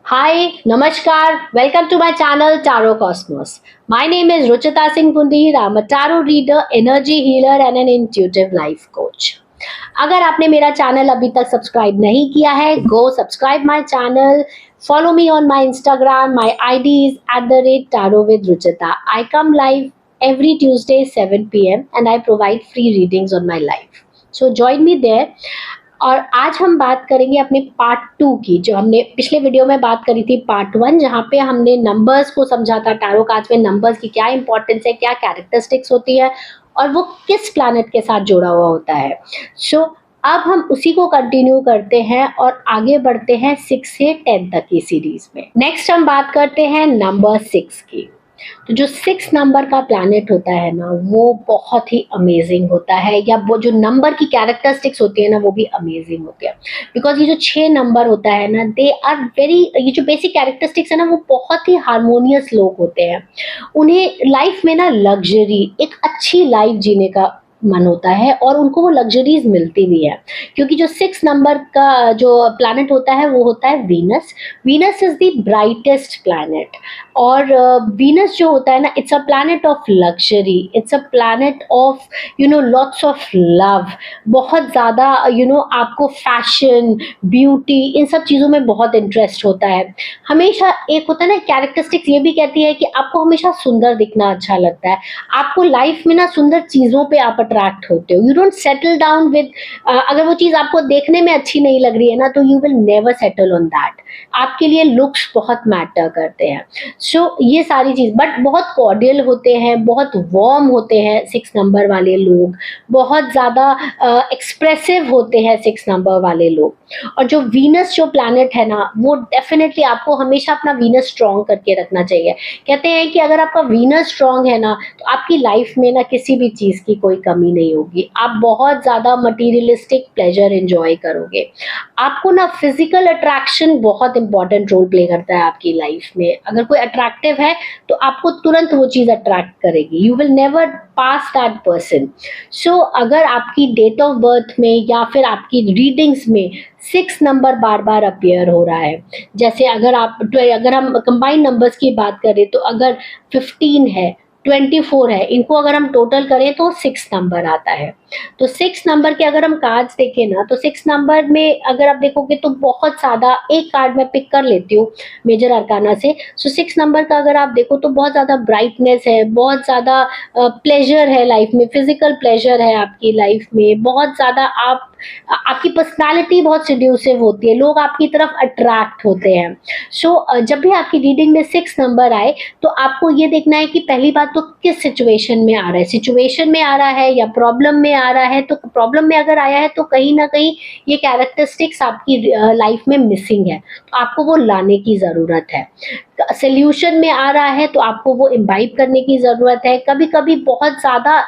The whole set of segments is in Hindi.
Hi, Namaskar. Welcome to my channel Tarot Cosmos. My name is Ruchita Singh Pundir. I'm a tarot reader, energy healer and an intuitive life coach. अगर आपने मेरा चैनल अभी तक सब्सक्राइब नहीं किया है, go subscribe my channel. Follow me on my Instagram. My ID is @tarot with Ruchita. I come live every Tuesday 7 p.m. and I provide free readings on my live. So join me there. और आज हम बात करेंगे अपने पार्ट 2 की, जो हमने पिछले वीडियो में बात करी थी पार्ट 1, जहाँ पे हमने नंबर्स को समझा था, टैरो कार्ड्स में नंबर्स की क्या इंपॉर्टेंस है, क्या कैरेक्टरिस्टिक्स होती है और वो किस प्लैनेट के साथ जुड़ा हुआ होता है। सो अब हम उसी को कंटिन्यू करते हैं और आगे बढ़ते हैं 6 से 10 तक की सीरीज में। नेक्स्ट हम बात करते हैं नंबर 6 की। तो जो 6 नंबर का प्लैनेट होता है ना, वो बहुत ही अमेजिंग होता है, या वो जो नंबर की कैरेक्टरिस्टिक्स होती है ना, वो भी अमेजिंग होती है। बिकॉज ये जो 6 नंबर होता है ना, दे आर वेरी, ये जो बेसिक कैरेक्टरिस्टिक्स है ना, वो बहुत ही हार्मोनियस लोग होते हैं। उन्हें लाइफ में ना लग्जरी, एक अच्छी लाइफ जीने का मन होता है और उनको वो लग्जरीज मिलती भी है, क्योंकि जो 6 नंबर का जो प्लैनेट होता है वो होता है Venus. Venus is the brightest planet. और वीनस जो होता है ना, it's a planet of luxury, it's a planet of lots of love. बहुत ज़्यादा आपको फैशन, ब्यूटी, इन सब चीज़ों में बहुत इंटरेस्ट होता है। हमेशा एक होता है ना कैरेक्टरिस्टिक्स, ये भी कहती है कि आपको हमेशा सुंदर दिखना अच्छा लगता है। आपको लाइफ में ना सुंदर चीज़ों पे आप अट्रैक्ट होते हो। You don't settle down with, अगर वो चीज़ आपको देखने में अच्छी नहीं लग रही है ना, तो you will never settle on that. आपके लिए लुक्स बहुत मैटर करते हैं। सो ये सारी चीज़, बट बहुत कॉर्डियल होते हैं, बहुत वार्म होते हैं 6 नंबर वाले लोग, बहुत ज़्यादा एक्सप्रेसिव होते हैं 6 नंबर वाले लोग। और जो वीनस जो प्लैनेट है ना, वो डेफिनेटली आपको हमेशा अपना वीनस स्ट्रॉन्ग करके रखना चाहिए। कहते हैं कि अगर आपका वीनस स्ट्रॉन्ग है ना, तो आपकी लाइफ में ना किसी भी चीज़ की कोई कमी नहीं होगी। आप बहुत ज़्यादा मटीरियलिस्टिक प्लेजर एंजॉय करोगे। आपको ना फिजिकल अट्रैक्शन बहुत इंपॉर्टेंट रोल प्ले करता है आपकी लाइफ में। अगर कोई अट्रैक्टिव है तो आपको तुरंत वो चीज़ अट्रैक्ट करेगी। You will never pass that person. So अगर आपकी डेट ऑफ बर्थ में या फिर आपकी रीडिंग्स में 6 नंबर बार बार अपीयर हो रहा है, जैसे अगर हम कंबाइंड नंबर्स की बात करें, तो अगर 15 है, 24 है, इनको अगर हम टोटल करें तो 6 नंबर आता है। तो 6 नंबर के अगर हम कार्ड्स देखें ना, तो 6 नंबर में अगर आप देखोगे तो बहुत ज़्यादा, एक कार्ड मैं पिक कर लेती हूँ मेजर अरकाना से। सो 6 नंबर का अगर आप देखो तो बहुत ज़्यादा ब्राइटनेस है, बहुत ज़्यादा प्लेजर है लाइफ में, फिजिकल प्लेजर है आपकी लाइफ में, बहुत ज़्यादा आपकी पर्सनालिटी बहुत सिड्यूसिव होती है, लोग आपकी तरफ अट्रैक्ट होते हैं। सो जब भी आपकी रीडिंग में 6 नंबर आए, तो आपको ये देखना है कि पहली बात तो किस सिचुएशन में आ रहा है, सिचुएशन में आ रहा है या प्रॉब्लम में आ रहा है। तो प्रॉब्लम में अगर आया है तो कहीं ना कहीं ये कैरेक्टरिस्टिक्स आपकी लाइफ में मिसिंग है, तो आपको वो लाने की ज़रूरत है। सोल्यूशन में आ रहा है तो आपको वो इम्बाइब करने की ज़रूरत है। कभी कभी बहुत ज़्यादा,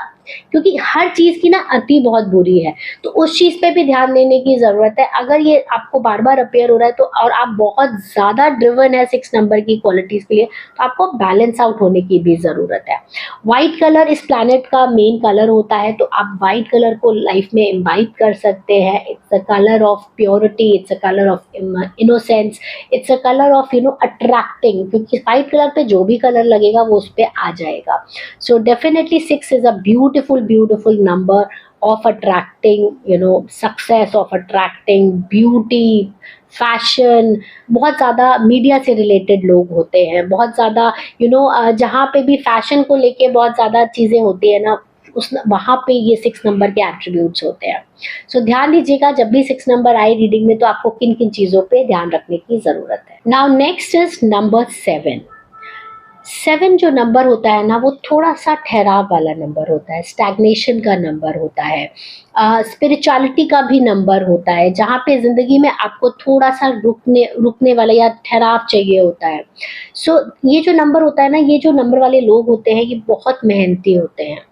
क्योंकि हर चीज़ की ना अति बहुत बुरी है, तो उस चीज़ पे भी ध्यान देने की ज़रूरत है। अगर ये आपको बार बार अपेयर हो रहा है तो, और आप बहुत ज़्यादा ड्रिवन है 6 नंबर की क्वालिटीज़ के लिए, तो आपको बैलेंस आउट होने की भी ज़रूरत है। वाइट कलर इस प्लैनेट का मेन कलर होता है, तो आप वाइट कलर को लाइफ में इम्बाइब कर सकते हैं। It's a colour of purity, it's a colour of innocence, it's a colour of attracting, क्योंकि वाइट कलर पे जो भी कलर लगेगा वो उस पर आ जाएगा। So definitely 6 is a beautiful number of attracting success, of attracting beauty, fashion. बहुत ज़्यादा मीडिया से रिलेटेड लोग होते हैं, बहुत ज़्यादा जहाँ पे भी फैशन को लेके बहुत ज़्यादा चीज़ें होती है ना, उस वहाँ पे ये 6 नंबर के एट्रीब्यूट्स होते हैं। सो ध्यान दीजिएगा, जब भी 6 नंबर आए रीडिंग में, तो आपको किन किन चीज़ों पे ध्यान रखने की ज़रूरत है। Now next is number 7। 7 जो नंबर होता है ना, वो थोड़ा सा ठहराव वाला नंबर होता है, स्टैग्नेशन का नंबर होता है, स्पिरिचुअलिटी का भी नंबर होता है, जहाँ पे ज़िंदगी में आपको थोड़ा सा रुकने वाला या ठहराव चाहिए होता है। सो ये जो नंबर होता है ना, ये जो नंबर वाले लोग होते हैं, ये बहुत मेहनती होते हैं,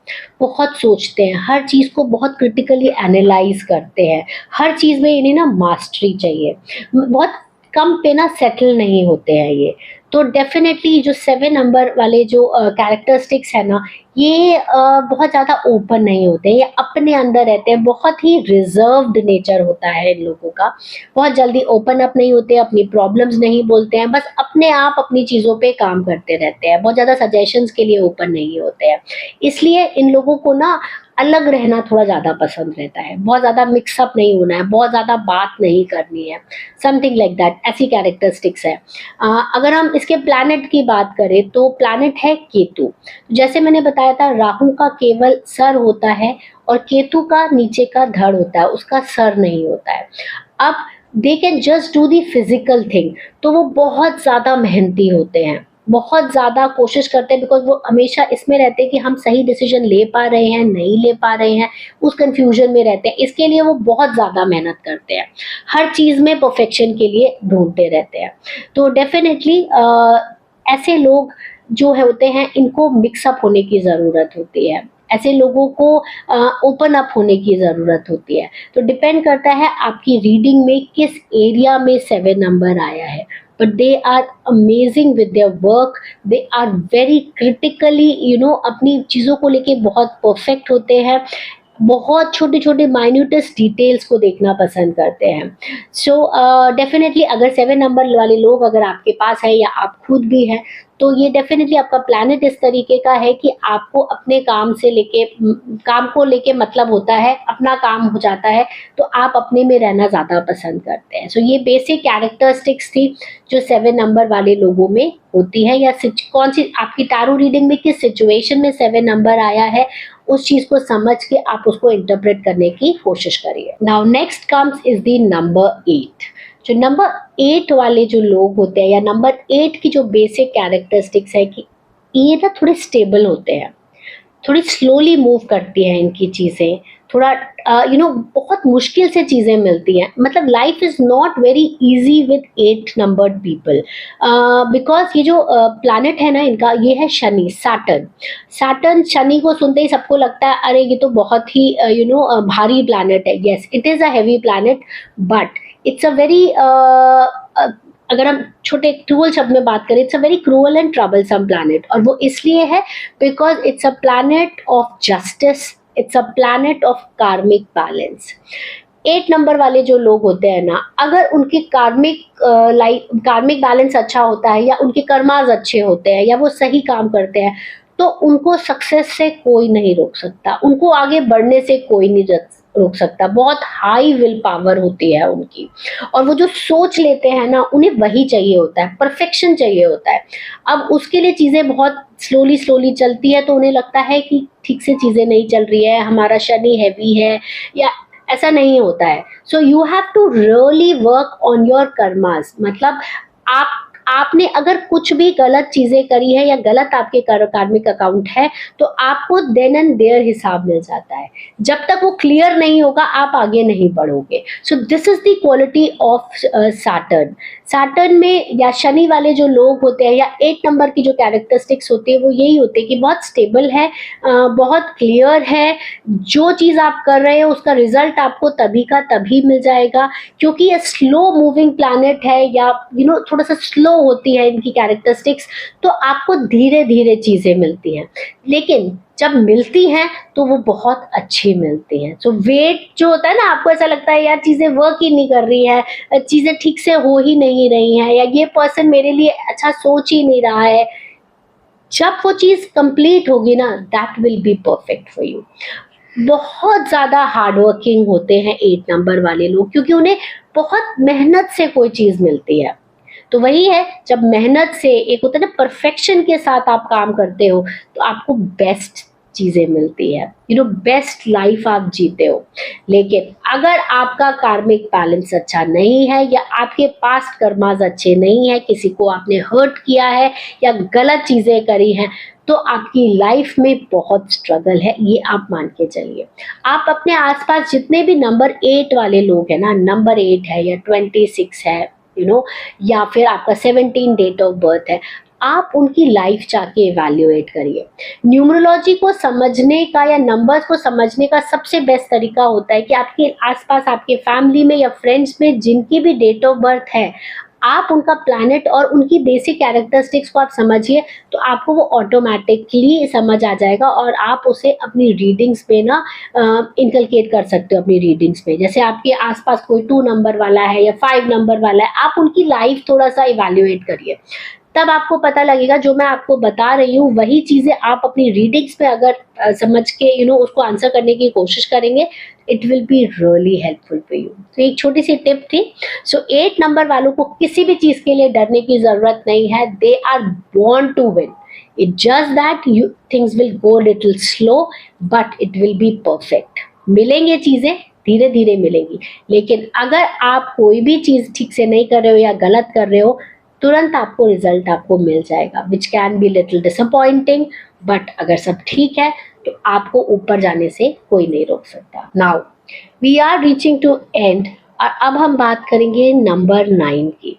बहुत सोचते हैं, हर चीज़ को बहुत क्रिटिकली एनालाइज करते हैं, हर चीज़ में इन्हें ना मास्टरी चाहिए, बहुत कम पे ना सेटल नहीं होते हैं ये। तो डेफिनेटली जो 7 नंबर वाले जो कैरेक्टरिस्टिक्स है ना, ये बहुत ज़्यादा ओपन नहीं होते, ये अपने अंदर रहते हैं, बहुत ही रिजर्व्ड नेचर होता है इन लोगों का। बहुत जल्दी ओपन अप नहीं होते, अपनी प्रॉब्लम्स नहीं बोलते हैं, बस अपने आप अपनी चीज़ों पे काम करते रहते हैं, बहुत ज़्यादा सजेशंस के लिए ओपन नहीं होते हैं। इसलिए इन लोगों को ना अलग रहना थोड़ा ज़्यादा पसंद रहता है, बहुत ज़्यादा मिक्सअप नहीं होना है, बहुत ज़्यादा बात नहीं करनी है, समथिंग लाइक दैट, ऐसी कैरेक्टरिस्टिक्स है। अगर हम इसके प्लैनेट की बात करें तो प्लैनेट है केतु। जैसे मैंने बताया था, राहु का केवल सर होता है और केतु का नीचे का धड़ होता है, उसका सर नहीं होता है। अब they can just do the physical thing, तो वो बहुत ज़्यादा मेहनती होते हैं, बहुत ज़्यादा कोशिश करते हैं, बिकॉज़ वो हमेशा इसमें रहते हैं कि हम सही डिसीजन ले पा रहे हैं, नहीं ले पा रहे हैं, उस कन्फ्यूजन में रहते हैं। इसके लिए वो बहुत ज़्यादा मेहनत करते हैं, हर चीज़ में परफेक्शन के लिए ढूंढते रहते हैं। तो डेफिनेटली ऐसे लोग जो है होते हैं, इनको मिक्सअप होने की ज़रूरत होती है, ऐसे लोगों को ओपन अप होने की ज़रूरत होती है। तो डिपेंड करता है आपकी रीडिंग में किस एरिया में 7 नंबर आया है, but they are amazing with their work, they are very critically अपनी चीज़ों को लेके बहुत परफेक्ट होते हैं, बहुत छोटे-छोटे माइन्यूटेस्ट डिटेल्स को देखना पसंद करते हैं। सो डेफिनिटली अगर 7 नंबर वाले लोग अगर आपके पास है या आप खुद भी हैं, तो ये डेफिनिटली आपका प्लैनेट इस तरीके का है कि आपको अपने काम से लेके काम को लेके मतलब होता है, अपना काम हो जाता है, तो आप अपने में रहना ज़्यादा पसंद करते हैं। सो ये बेसिक कैरेक्टरिस्टिक्स थी जो 7 नंबर वाले लोगों में होती है, या कौन सी आपकी टैरो रीडिंग में किस सिचुएशन में 7 नंबर आया है, उस चीज़ को समझ के आप उसको इंटरप्रेट करने की कोशिश करिए। Now next comes is the number 8। जो नंबर 8 वाले जो लोग होते हैं, या नंबर 8 की जो बेसिक कैरेक्टरिस्टिक्स है कि ये ना थोड़े स्टेबल होते हैं, थोड़ी स्लोली मूव करती हैं इनकी चीज़ें, थोड़ा बहुत मुश्किल से चीज़ें मिलती हैं, मतलब life is not very easy with 8 numbered people, because ये जो प्लैनेट है ना इनका, ये है शनि, सैटर्न। सैटर्न, शनि को सुनते ही सबको लगता है अरे ये तो बहुत ही भारी प्लैनेट है। Yes, it is a heavy planet, but it's a very अगर हम छोटे क्रूअल शब्द में बात करें, it's a very cruel and troublesome planet, और वो इसलिए है because it's a planet of justice, it's a planet of कार्मिक बैलेंस। 8 नंबर वाले जो लोग होते हैं ना, अगर उनके कार्मिक बैलेंस अच्छा होता है, या उनके कर्मास अच्छे होते हैं, या वो सही काम करते हैं, तो उनको सक्सेस से कोई नहीं रोक सकता, उनको आगे बढ़ने से कोई नहीं रोक सकता। बहुत हाई विल पावर होती है उनकी, और वो जो सोच लेते हैं ना, उन्हें वही चाहिए होता है, परफेक्शन चाहिए होता है। अब उसके लिए चीज़ें बहुत स्लोली स्लोली चलती है, तो उन्हें लगता है कि ठीक से चीज़ें नहीं चल रही है, हमारा शनि हैवी है, या ऐसा नहीं होता है। So you have to really work on your karmas, मतलब आप आपने अगर कुछ भी गलत चीज़ें करी है, या गलत आपके कार्मिक अकाउंट है, तो आपको देन एंड देयर हिसाब मिल जाता है। जब तक वो क्लियर नहीं होगा, आप आगे नहीं बढ़ोगे। So this is the quality of Saturn. Saturn में या शनि वाले जो लोग होते हैं, या 8 नंबर की जो कैरेक्टरिस्टिक्स होती है, वो यही होती है कि बहुत स्टेबल है, बहुत क्लियर है, जो चीज़ आप कर रहे हो उसका रिजल्ट आपको तभी का तभी मिल जाएगा, क्योंकि ये स्लो मूविंग प्लैनेट है, या थोड़ा सा स्लो होती है इनकी कैरेक्टरिस्टिक्स, तो आपको धीरे धीरे चीज़ें मिलती हैं, लेकिन जब मिलती हैं तो वो बहुत अच्छी मिलती हैं। सो वेट जो होता है ना, आपको ऐसा लगता है यार चीज़ें वर्क ही नहीं कर रही है, चीज़ें ठीक से हो ही नहीं रही हैं, या ये पर्सन मेरे लिए अच्छा सोच ही नहीं रहा है, जब वो चीज़ कंप्लीट होगी ना, that will be perfect for you. बहुत ज़्यादा हार्ड वर्किंग होते हैं 8 नंबर वाले लोग, क्योंकि उन्हें बहुत मेहनत से कोई चीज़ मिलती है। तो वही है, जब मेहनत से, एक होता है ना परफेक्शन के साथ आप काम करते हो, तो आपको बेस्ट चीज़ें मिलती है, बेस्ट लाइफ आप जीते हो। लेकिन अगर आपका कार्मिक बैलेंस अच्छा नहीं है, या आपके पास्ट कर्मास अच्छे नहीं है, किसी को आपने हर्ट किया है, या गलत चीज़ें करी हैं, तो आपकी लाइफ में बहुत स्ट्रगल है, ये आप मान के चलिए। आप अपने आसपास जितने भी नंबर 8 वाले लोग हैं ना, नंबर 8 है, या 26 है, या फिर आपका 17 डेट ऑफ बर्थ है, आप उनकी लाइफ जाके इवैल्यूएट करिए। न्यूमरोलॉजी को समझने का, या नंबर्स को समझने का सबसे बेस्ट तरीका होता है कि आपके आसपास, आपके फैमिली में या फ्रेंड्स में जिनकी भी डेट ऑफ बर्थ है, आप उनका प्लैनेट और उनकी बेसिक कैरेक्टरिस्टिक्स को आप समझिए, तो आपको वो ऑटोमेटिकली समझ आ जाएगा और आप उसे अपनी रीडिंग्स पे ना इंकलकेट कर सकते हो अपनी रीडिंग्स में। जैसे आपके आसपास कोई 2 नंबर वाला है या 5 नंबर वाला है, आप उनकी लाइफ थोड़ा-सा इवैल्यूएट करिए। तब आपको पता लगेगा जो मैं आपको बता रही हूँ वही चीज़ें आप अपनी रीडिंग्स में अगर समझ के उसको आंसर करने की कोशिश करेंगे, it will be really helpful for you. तो एक छोटी-सी टिप थी। सो 8 नंबर वालों को किसी भी चीज़ के लिए डरने की ज़रूरत नहीं है। They are born to win. It's just that you things will go little slow, but it will be perfect. मिलेंगे चीजें, धीरे धीरे मिलेंगी, लेकिन अगर आप कोई भी चीज ठीक से नहीं कर रहे हो या गलत कर रहे हो, तुरंत आपको रिजल्ट आपको मिल जाएगा, which can be little disappointing. But अगर सब ठीक है तो आपको ऊपर जाने से कोई नहीं रोक सकता। Now we are reaching to end, और अब हम बात करेंगे नंबर 9 की।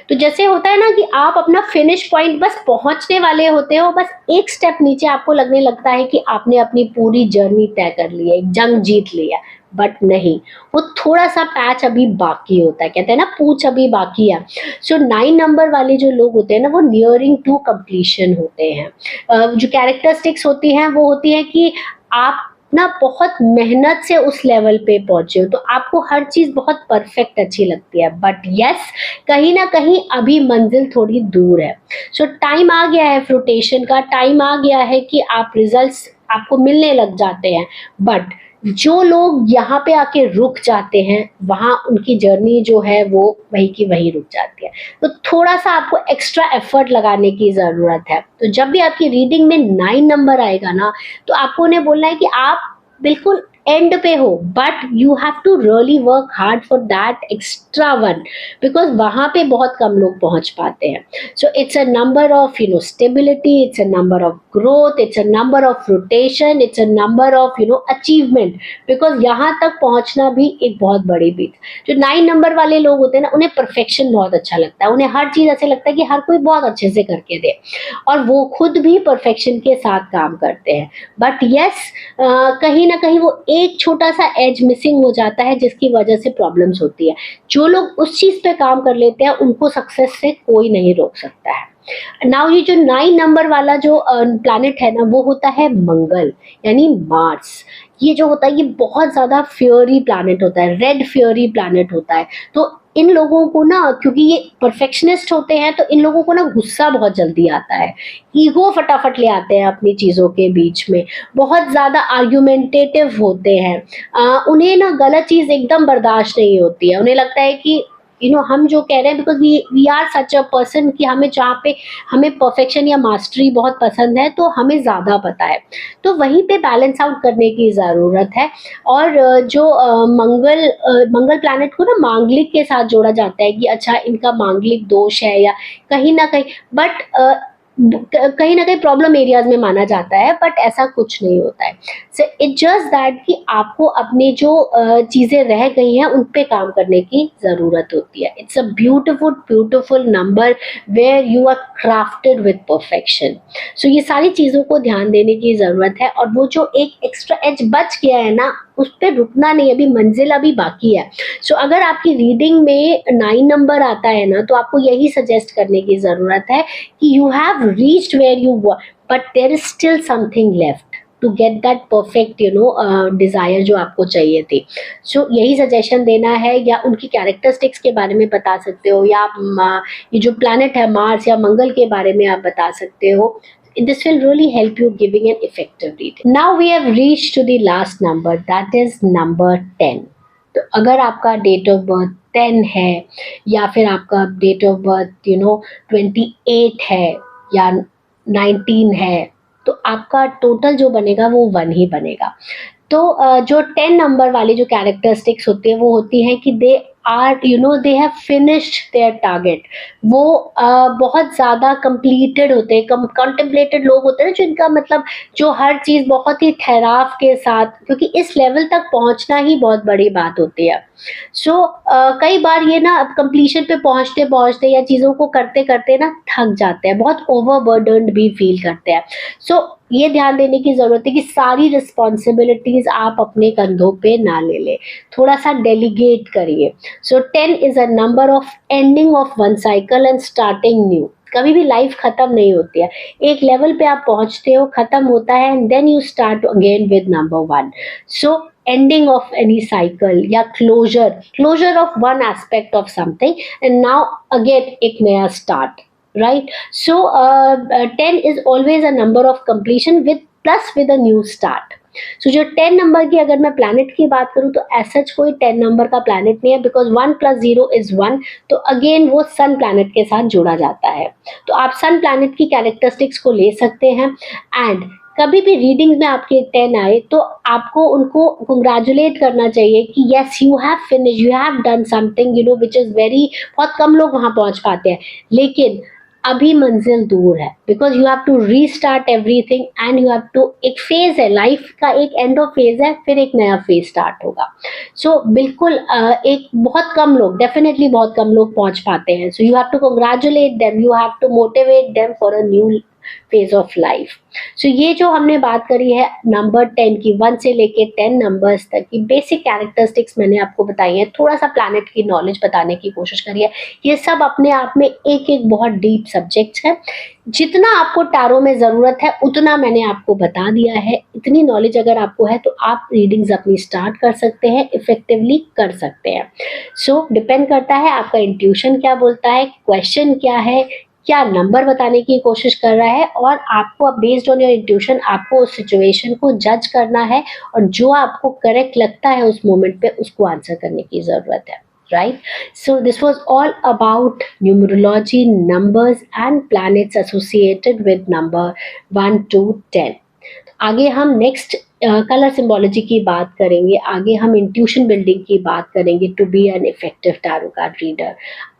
तो जैसे होता है ना कि आप अपना फिनिश पॉइंट बस पहुंचने वाले होते हो, बस एक स्टेप नीचे आपको लगने लगता है कि आपने अपनी पूरी जर्नी तय कर ली है, एक जंग जीत लिया, बट नहीं, वो थोड़ा सा पैच अभी बाकी होता है। कहते हैं ना, पूछ अभी बाकी है। सो 9 नंबर वाले जो लोग होते हैं ना, वो नियरिंग टू कंप्लीशन होते हैं। जो कैरेक्टरिस्टिक्स होती हैं वो होती है कि आप ना बहुत मेहनत से उस लेवल पे पहुंचे हो, तो आपको हर चीज बहुत परफेक्ट अच्छी लगती है, बट यस, कहीं ना कहीं अभी मंजिल थोड़ी दूर है। सो टाइम आ गया है फ्रुटेशन का, टाइम आ गया है कि आप रिजल्ट्स आपको मिलने लग जाते हैं। बट जो लोग यहाँ पे आके रुक जाते हैं, वहां उनकी जर्नी जो है वो वही की वही रुक जाती है। तो थोड़ा सा आपको एक्स्ट्रा एफर्ट लगाने की जरूरत है। तो जब भी आपकी रीडिंग में 9 नंबर आएगा ना, तो आपको उन्हें बोलना है कि आप बिल्कुल एंड पे हो, but you have to really work hard for that extra one, because वहां पे बहुत कम लोग पहुंच पाते हैं। So it's a number of stability, it's a number of growth, it's a number of rotation, it's a number of achievement, because यहाँ तक पहुंचना भी एक बहुत बड़ी बीत। जो 9 नंबर वाले लोग होते हैं ना, उन्हें परफेक्शन बहुत अच्छा लगता है, उन्हें हर चीज ऐसे लगता है कि हर कोई बहुत अच्छे से करके दे, और वो खुद भी परफेक्शन के साथ काम करते हैं। बट यस, कहीं ना कहीं वो एक छोटा सा एज मिसिंग हो जाता है, जिसकी वजह से प्रॉब्लम्स होती है। जो लोग उस चीज पे काम कर लेते हैं, उनको सक्सेस से कोई नहीं रोक सकता है। नाउ ये जो 9 नंबर वाला जो प्लैनेट है ना, वो होता है मंगल, यानी मार्स। ये जो होता है, ये बहुत ज्यादा फ्योरी प्लैनेट होता है, रेड फ्योरी प्लैनेट होता है। तो इन लोगों को ना, क्योंकि ये परफेक्शनिस्ट होते हैं, तो इन लोगों को ना गुस्सा बहुत जल्दी आता है, ईगो फटाफट ले आते हैं अपनी चीजों के बीच में, बहुत ज्यादा आर्ग्यूमेंटेटिव होते हैं। उन्हें ना गलत चीज एकदम बर्दाश्त नहीं होती है, उन्हें लगता है कि हम जो कह रहे हैं, because we are such a person कि हमें जहाँ पे हमें परफेक्शन या मास्टरी बहुत पसंद है, तो हमें ज़्यादा पता है। तो वहीं पे बैलेंस आउट करने की ज़रूरत है। और जो मंगल प्लैनेट को ना मांगलिक के साथ जोड़ा जाता है कि अच्छा, इनका मांगलिक दोष है, या कहीं ना कहीं, बट कहीं ना कहीं प्रॉब्लम एरियाज में माना जाता है, बट ऐसा कुछ नहीं होता है। सो इट जस्ट दैट कि आपको अपने जो चीजें रह गई हैं उन पे काम करने की जरूरत होती है। It's a beautiful beautiful number where you are crafted with perfection. So ये सारी चीजों को ध्यान देने की जरूरत है, और वो जो एक एक्स्ट्रा एज बच गया है ना, उस पर रुकना नहीं, अभी मंजिल अभी बाकी है। सो अगर आपकी रीडिंग में 9 नंबर आता है ना, तो आपको यही सजेस्ट करने की जरूरत है कि you have reached where you were, but there is still something left to get that perfect desire जो आपको चाहिए थी। सो यही सजेशन देना है, या उनकी कैरेक्टरिस्टिक्स के बारे में बता सकते हो, या आप ये जो प्लैनेट है मार्स या मंगल के बारे में आप बता सकते हो। This will really help you giving an effective reading. Now we have reached to the last number, that is number 10. तो अगर आपका डेट ऑफ बर्थ 10 है, या फिर आपका डेट ऑफ बर्थ 28 है या 19 है, तो आपका टोटल जो बनेगा वो 1 ही बनेगा। तो जो 10 नंबर वाली जो कैरेक्टरिस्टिक्स होती है, वो होती है कि they are they have finished their target. वो बहुत ज़्यादा कंप्लीटेड होते हैं, कंटेम्पलेटेड लोग होते हैं, जो इनका मतलब जो हर चीज़ बहुत ही ठहराव के साथ, क्योंकि इस लेवल तक पहुंचना ही बहुत बड़ी बात होती है। सो कई बार ये ना कंप्लीशन पे पहुंचते पहुंचते या चीज़ों को करते करते ना थक जाते हैं, बहुत ओवरबर्डन्ड भी फील करते हैं। सो ये ध्यान देने की ज़रूरत है कि सारी रिस्पॉन्सिबिलिटीज़ आप अपने कंधों पे ना ले लें, थोड़ा सा डेलीगेट करिए। सो 10 is a number of ending of one cycle and starting new. कभी भी लाइफ खत्म नहीं होती है, एक लेवल पे आप पहुंचते हो, खत्म होता है and then you start again with number one. So ending of any cycle या closure of one aspect of something and now again एक नया start, right? So 10 is always a number of completion with plus with a new start. So जो 10 नंबर की अगर मैं प्लैनेट की बात करूँ तो ऐसा कोई 10 नंबर का प्लैनेट नहीं है, बिकॉज 1 + 0 इज 1, तो अगेन वो सन प्लैनेट के साथ जोड़ा जाता है। तो आप सन प्लैनेट की कैरेक्टरिस्टिक्स को ले सकते हैं एंड कभी भी रीडिंग में आपके 10 आए तो आपको उनको कंग्रेचुलेट करना चाहिए कि yes you have finish, you have done something, you know, which is very, बहुत कम लोग वहाँ पहुँच पाते हैं, लेकिन अभी मंजिल दूर है, because you have to restart everything and you have to, एक फेज है लाइफ का, एक एंड ऑफ फेज है, फिर एक नया फेज स्टार्ट होगा। सो बिल्कुल एक बहुत कम लोग, डेफिनेटली बहुत कम लोग पहुंच पाते हैं। So you have to congratulate them, you have to motivate them for a new phase of life. So ये जो हमने बात करी है नंबर 10 की, 1 से लेके 10 नंबर्स तक की बेसिक कैरेक्टरिस्टिक्स मैंने आपको बताई है, थोड़ा सा प्लैनेट की नॉलेज बताने की कोशिश करी है। ये सब अपने आप में एक एक बहुत डीप सब्जेक्ट्स है। जितना आपको टैरो में ज़रूरत है उतना मैंने आपको बता दिया है। इतनी नॉलेज अगर आपको है तो आप रीडिंग्स अपनी स्टार्ट कर सकते हैं, इफेक्टिवली कर सकते हैं। सो डिपेंड करता है आपका इंट्यूशन क्या बोलता है, क्वेश्चन क्या है, क्या नंबर बताने की कोशिश कर रहा है, और आपको बेस्ड ऑन योर इंट्यूशन आपको उस सिचुएशन को जज करना है और जो आपको करेक्ट लगता है उस मोमेंट पे उसको आंसर करने की ज़रूरत है, right? So this was all about numerology, numbers and planets associated with number 1 to 10. आगे हम नेक्स्ट कलर सिम्बोलॉजी की बात करेंगे, आगे हम इंट्यूशन बिल्डिंग की बात करेंगे to be an effective tarot card reader.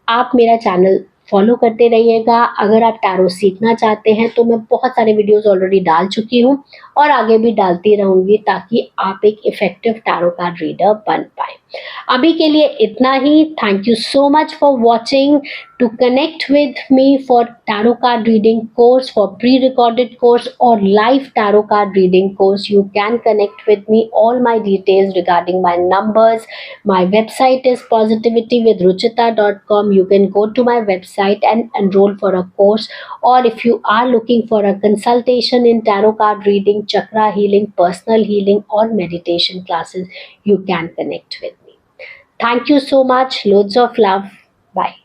आप मेरा चैनल फॉलो करते रहिएगा। अगर आप टैरो सीखना चाहते हैं तो मैं बहुत सारे वीडियोस ऑलरेडी डाल चुकी हूँ और आगे भी डालती रहूँगी ताकि आप एक इफेक्टिव टैरो कार्ड रीडर बन पाए। अभी के लिए इतना ही। Thank you so much for watching. To connect with me for tarot card reading course, for pre-recorded course or live tarot card reading course, you can connect with me. All my details regarding my numbers. My website is positivitywithruchita.com. You can go to my website and enroll for a course. Or if you are looking for a consultation in tarot card reading, chakra healing, personal healing or meditation classes, you can connect with me. Thank you so much. Loads of love. Bye.